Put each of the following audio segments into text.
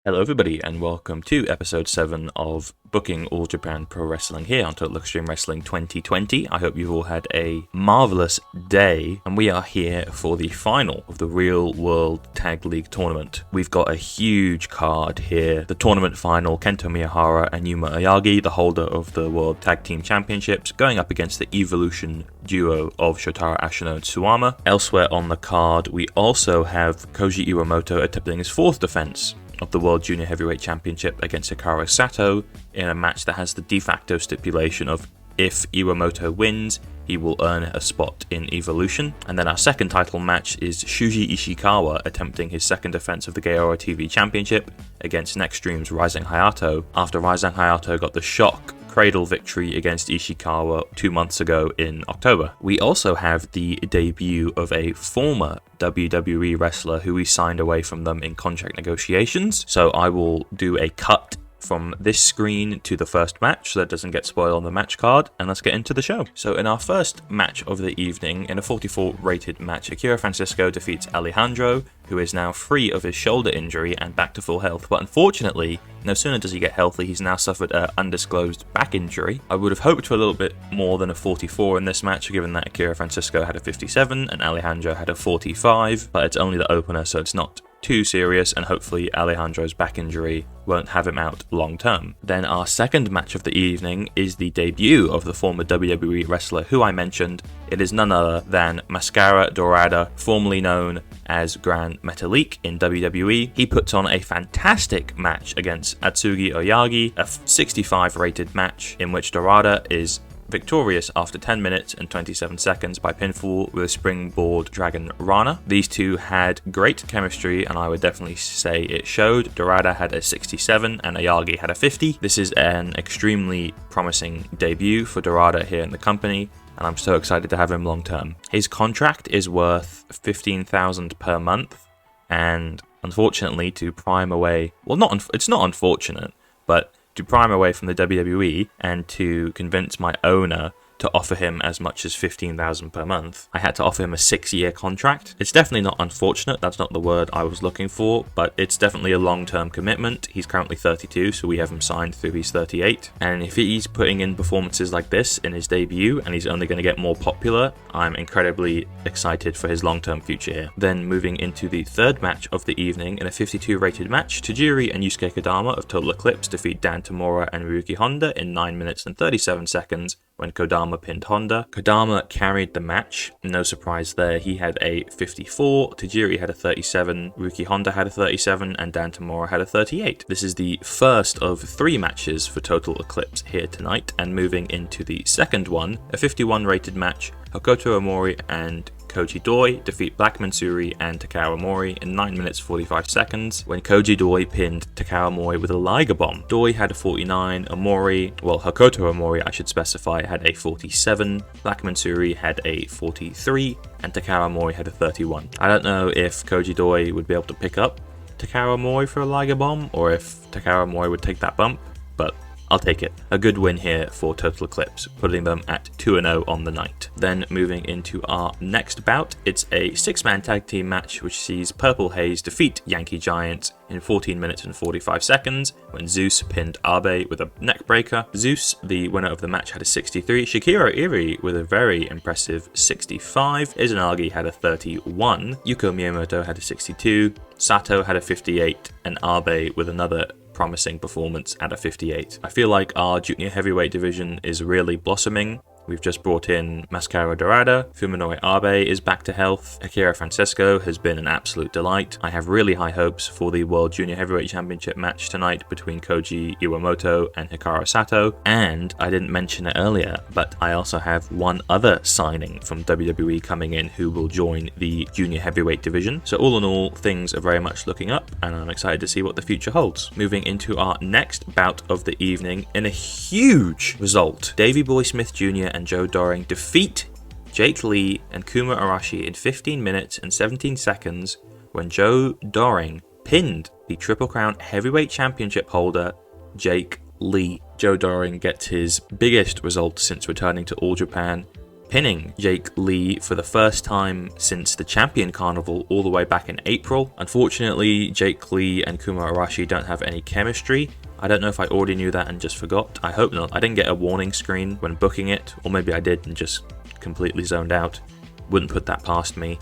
Hello everybody and welcome to episode 7 of Booking All Japan Pro Wrestling here on Total Extreme Wrestling 2020. I hope you've all had a marvellous day and we are here for the final of the Real World Tag League Tournament. We've got a huge card here. The tournament final, Kento Miyahara and Yuma Ayagi, the holder of the World Tag Team Championships, going up against the Evolution duo of Shotaro Ashino and Suwama. Elsewhere on the card we also have Koji Iwamoto attempting his 4th defense of the World Junior Heavyweight Championship against Hikaru Sato in a match that has the de facto stipulation of if Iwamoto wins, he will earn a spot in Evolution. And then our second title match is Shuji Ishikawa attempting his 2nd defense of the Gaora TV Championship against Nextreme's Rising Hayato after Rising Hayato got the shock cradle victory against Ishikawa 2 months ago in October. We also have the debut of a former WWE wrestler who we signed away from them in contract negotiations. So I will do a cut from this screen to the first match so that doesn't get spoiled on the match card, and let's get into the show. So in our first match of the evening, in a 44 rated match, Akira Francisco defeats Alejandro, who is now free of his shoulder injury and back to full health, but unfortunately, no sooner does he get healthy, he's now suffered an undisclosed back injury. I would have hoped for a little bit more than a 44 in this match, given that Akira Francisco had a 57 and Alejandro had a 45, but it's only the opener, so it's not too serious, and hopefully Alejandro's back injury won't have him out long term. Then our second match of the evening is the debut of the former WWE wrestler who I mentioned. It is none other than Mascara Dorada, formerly known as Gran Metalik in WWE. He puts on a fantastic match against Atsugi Oyagi, a 65 rated match in which Dorada is victorious after 10 minutes and 27 seconds by pinfall with a springboard Dragon Rana. These two had great chemistry and I would definitely say it showed. Dorada had a 67 and Ayagi had a 50. This is an extremely promising debut for Dorada here in the company, and I'm so excited to have him long term. His contract is worth $15,000 per month, and unfortunately to pry him away, it's not unfortunate, but to pry him away from the WWE and to convince my owner to offer him as much as $15,000 per month, I had to offer him a 6-year contract. It's definitely not unfortunate, that's not the word I was looking for, but it's definitely a long-term commitment. He's currently 32, so we have him signed through he's 38, and if he's putting in performances like this in his debut and he's only going to get more popular, I'm incredibly excited for his long-term future here. Then moving into the third match of the evening, in a 52 rated match, Tajiri and Yusuke Kodama of Total Eclipse defeat Dan Tamura and Ryuki Honda in 9 minutes and 37 seconds when Kodama pinned Honda. Kodama carried the match, no surprise there. He had a 54, Tajiri had a 37, Ryuki Honda had a 37, and Dan Tamura had a 38. This is the first of 3 matches for Total Eclipse here tonight, and moving into the second one, a 51 rated match, Hokuto Omori and Koji Doi defeat Black Mansuri and Takara Mori in 9 minutes 45 seconds when Koji Doi pinned Takara Mori with a Liger Bomb. Doi had a 49, Hokuto Omori I should specify had a 47, Black Mansuri had a 43, and Takara Mori had a 31. I don't know if Koji Doi would be able to pick up Takara Mori for a Liger Bomb or if Takara Mori would take that bump, but I'll take it. A good win here for Total Eclipse, putting them at 2-0 on the night. Then moving into our next bout, it's a 6-man tag team match which sees Purple Haze defeat Yankee Giant in 14 minutes and 45 seconds when Zeus pinned Abe with a neck breaker. Zeus, the winner of the match, had a 63, Shakiro Iri with a very impressive 65, Izanagi had a 31, Yuko Miyamoto had a 62, Sato had a 58, and Abe with another promising performance at a 58. I feel like our junior heavyweight division is really blossoming. We've just brought in Mascara Dorada, Fuminori Abe is back to health, Akira Francisco has been an absolute delight. I have really high hopes for the World Junior Heavyweight Championship match tonight between Koji Iwamoto and Hikaru Sato, and I didn't mention it earlier, but I also have one other signing from WWE coming in who will join the Junior Heavyweight division. So all in all, things are very much looking up, and I'm excited to see what the future holds. Moving into our next bout of the evening, in a huge result, Davey Boy Smith Jr. and Joe Doring defeat Jake Lee and Kuma Arashi in 15 minutes and 17 seconds when Joe Doring pinned the Triple Crown Heavyweight Championship holder Jake Lee. Joe Doring gets his biggest result since returning to All Japan pinning Jake Lee for the first time since the Champion Carnival all the way back in April. Unfortunately, Jake Lee and Kuma Arashi don't have any chemistry. I don't know if I already knew that and just forgot. I hope not. I didn't get a warning screen when booking it, or maybe I did and just completely zoned out. Wouldn't put that past me.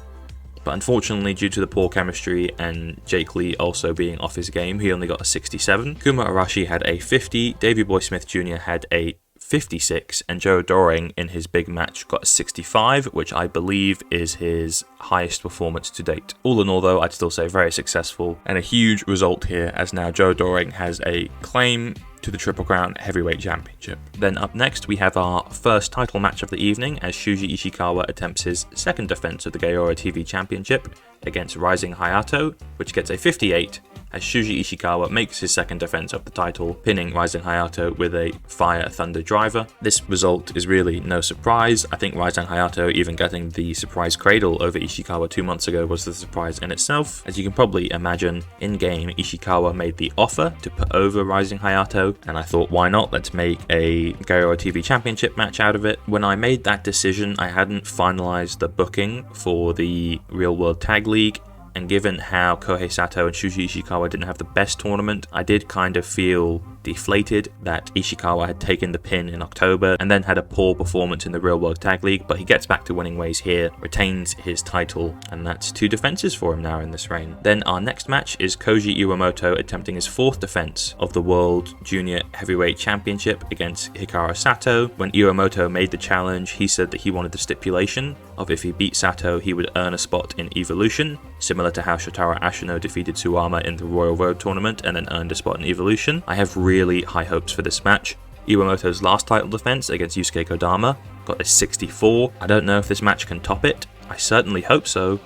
But unfortunately, due to the poor chemistry and Jake Lee also being off his game, he only got a 67. Kuma Arashi had a 50, Davey Boy Smith Jr. had a 56, and Joe Doring in his big match got a 65, which I believe is his highest performance to date. All in all though, I'd still say very successful and a huge result here, as now Joe Doring has a claim to the Triple Crown Heavyweight Championship. Then up next we have our first title match of the evening, as Shuji Ishikawa attempts his second defense of the Gaora TV Championship against Rising Hayato, which gets a 58, as Shuji Ishikawa makes his second defense of the title, pinning Rising Hayato with a Fire Thunder Driver. This result is really no surprise. I think Rising Hayato even getting the surprise cradle over Ishikawa 2 months ago was the surprise in itself. As you can probably imagine, in-game Ishikawa made the offer to put over Rising Hayato, and I thought, why not? Let's make a Gaora TV Championship match out of it. When I made that decision, I hadn't finalized the booking for the Real World Tag League, and given how Kohei Sato and Shuji Ishikawa didn't have the best tournament, I did kind of feel deflated that Ishikawa had taken the pin in October and then had a poor performance in the Real World Tag League, but he gets back to winning ways here, retains his title, and that's 2 defenses for him now in this reign. Then our next match is Koji Iwamoto attempting his 4th defense of the World Junior Heavyweight Championship against Hikaru Sato. When Iwamoto made the challenge, he said that he wanted the stipulation of if he beat Sato, he would earn a spot in Evolution, similar to how Shotaro Ashino defeated Suwama in the Royal Road tournament and then earned a spot in Evolution. I have really high hopes for this match. Iwamoto's last title defense against Yusuke Kodama got a 64. I don't know if this match can top it. I certainly hope so.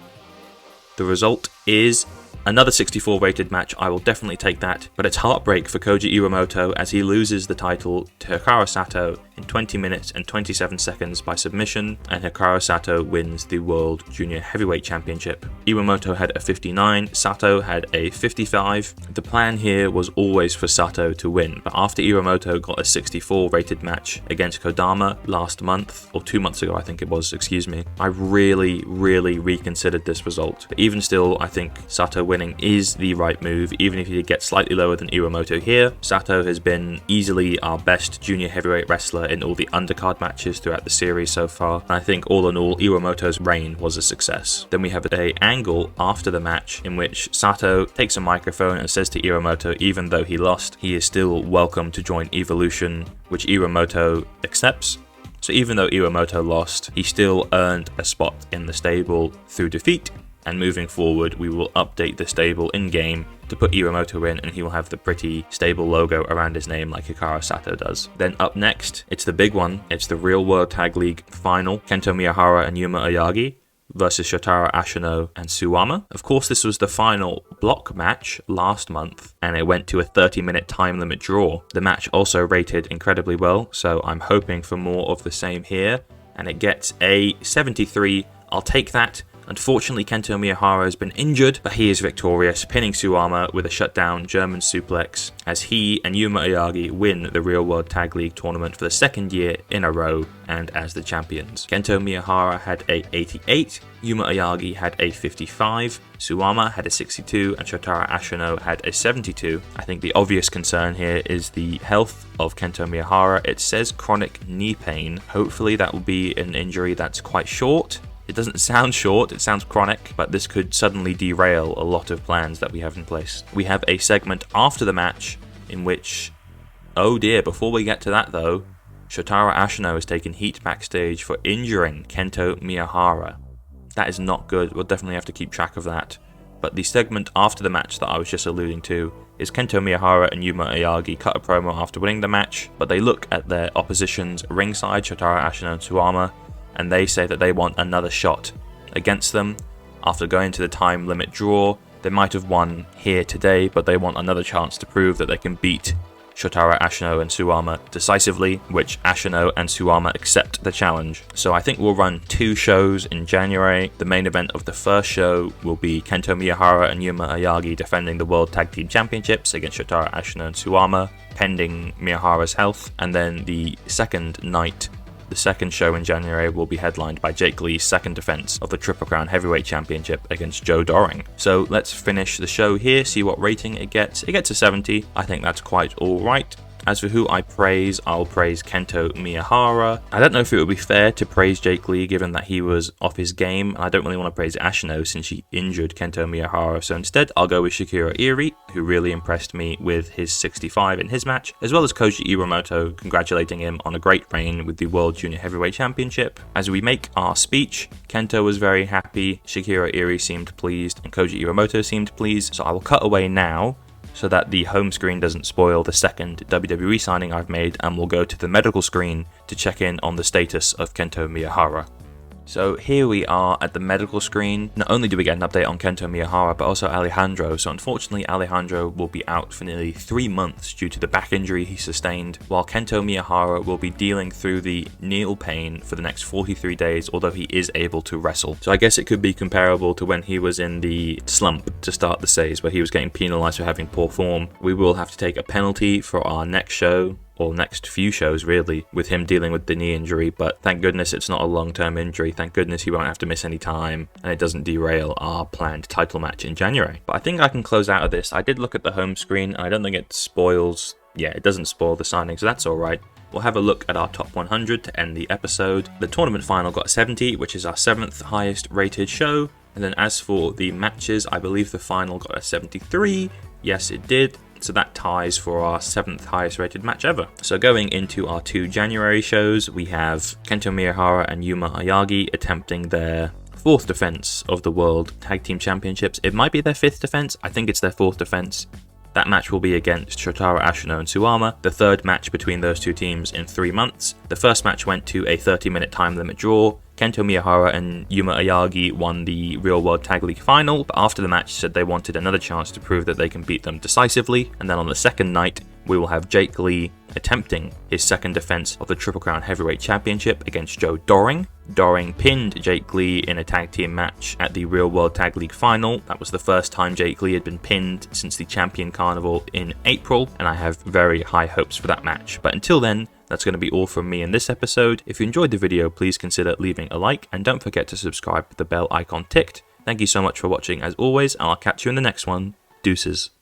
The result is another 64 rated match. I will definitely take that, but it's heartbreak for Koji Iwamoto as he loses the title to Hikaru Sato in 20 minutes and 27 seconds by submission, and Hikaru Sato wins the World Junior Heavyweight Championship. Iwamoto had a 59, Sato had a 55. The plan here was always for Sato to win, but after Iwamoto got a 64 rated match against Kodama last month, or 2 months ago I think it was, I really reconsidered this result. But even still, I think Sato winning is the right move, even if he did get slightly lower than Iwamoto here. Sato has been easily our best junior heavyweight wrestler in all the undercard matches throughout the series so far, and I think all in all, Iwamoto's reign was a success. Then we have an angle after the match in which Sato takes a microphone and says to Iwamoto, even though he lost, he is still welcome to join Evolution, which Iwamoto accepts. So even though Iwamoto lost, he still earned a spot in the stable through defeat, and moving forward we will update the stable in-game to put Iwamoto in, and he will have the pretty stable logo around his name like Hikaru Sato does. Then up next, it's the big one. It's the Real World Tag League final, Kento Miyahara and Yuma Oyagi versus Shotaro Ashino and Suwama. Of course, this was the final block match last month, and it went to a 30-minute time limit draw. The match also rated incredibly well, so I'm hoping for more of the same here, and it gets a 73. I'll take that. Unfortunately, Kento Miyahara has been injured, but he is victorious, pinning Suwama with a shutdown German suplex as he and Yuma Oyagi win the Real World Tag League tournament for the 2nd year in a row and as the champions. Kento Miyahara had a 88, Yuma Oyagi had a 55, Suwama had a 62, and Shotaro Ashino had a 72. I think the obvious concern here is the health of Kento Miyahara. It says chronic knee pain. Hopefully that will be an injury that's quite short. It doesn't sound short, it sounds chronic, but this could suddenly derail a lot of plans that we have in place. We have a segment after the match in which, oh dear, before we get to that though, Shotaro Ashino is taking heat backstage for injuring Kento Miyahara. That is not good, we'll definitely have to keep track of that. But the segment after the match that I was just alluding to is Kento Miyahara and Yuma Oyagi cut a promo after winning the match, but they look at their oppositions ringside, Shotaro Ashino and Suwama, and they say that they want another shot against them. After going to the time limit draw, they might have won here today, but they want another chance to prove that they can beat Shotaro Ashino and Suwama decisively, which Ashino and Suwama accept the challenge. So I think we'll run 2 shows in January. The main event of the first show will be Kento Miyahara and Yuma Oyagi defending the World Tag Team Championships against Shotaro Ashino and Suwama, pending Miyahara's health. And then the second night, The second show in January will be headlined by Jake Lee's second defense of the Triple Crown Heavyweight Championship against Joe Doring. So let's finish the show here, see what rating it gets. It gets a 70. I think that's quite alright. As for who I praise, I'll praise Kento Miyahara. I don't know if it would be fair to praise Jake Lee given that he was off his game. I don't really want to praise Ashino since she injured Kento Miyahara, so instead I'll go with Shakira Iri, who really impressed me with his 65 in his match, as well as Koji Iwamoto, congratulating him on a great reign with the World Junior Heavyweight Championship. As we make our speech, Kento was very happy, Shakira Iri seemed pleased, and Koji Iwamoto seemed pleased, so I will cut away now so that the home screen doesn't spoil the second WWE signing I've made, and we'll go to the medical screen to check in on the status of Kento Miyahara. So here we are at the medical screen. Not only do we get an update on Kento Miyahara, but also Alejandro. So unfortunately, Alejandro will be out for nearly 3 months due to the back injury he sustained, while Kento Miyahara will be dealing through the knee pain for the next 43 days, although he is able to wrestle. So I guess it could be comparable to when he was in the slump to start the Says, where he was getting penalized for having poor form. We will have to take a penalty for our next show, or next few shows really, with him dealing with the knee injury, but thank goodness it's not a long-term injury. Thank goodness he won't have to miss any time, and it doesn't derail our planned title match in January. But I think I can close out of this. I did look at the home screen, and I don't think it spoils, it doesn't spoil the signing, so that's alright. We'll have a look at our top 100 to end the episode. The tournament final got a 70, which is our 7th highest rated show, and then as for the matches, I believe the final got a 73. Yes, it did. So that ties for our 7th highest rated match ever. So going into our 2 January shows, we have Kento Miyahara and Yuma Ayagi attempting their 4th defense of the World Tag Team Championships. It might be their 5th defense. I think it's their 4th defense. That match will be against Shotaro Ashino and Suwama, the 3rd match between those two teams in 3 months. The first match went to a 30-minute time limit draw. Kento Miyahara and Yuma Ayagi won the Real World Tag League final, but after the match said they wanted another chance to prove that they can beat them decisively, and then on the second night, we will have Jake Lee attempting his second defense of the Triple Crown Heavyweight Championship against Joe Doring. Doring pinned Jake Lee in a tag team match at the Real World Tag League final. That was the first time Jake Lee had been pinned since the Champion Carnival in April, and I have very high hopes for that match. But until then, that's going to be all from me in this episode. If you enjoyed the video, please consider leaving a like, and don't forget to subscribe with the bell icon ticked. Thank you so much for watching as always, and I'll catch you in the next one. Deuces.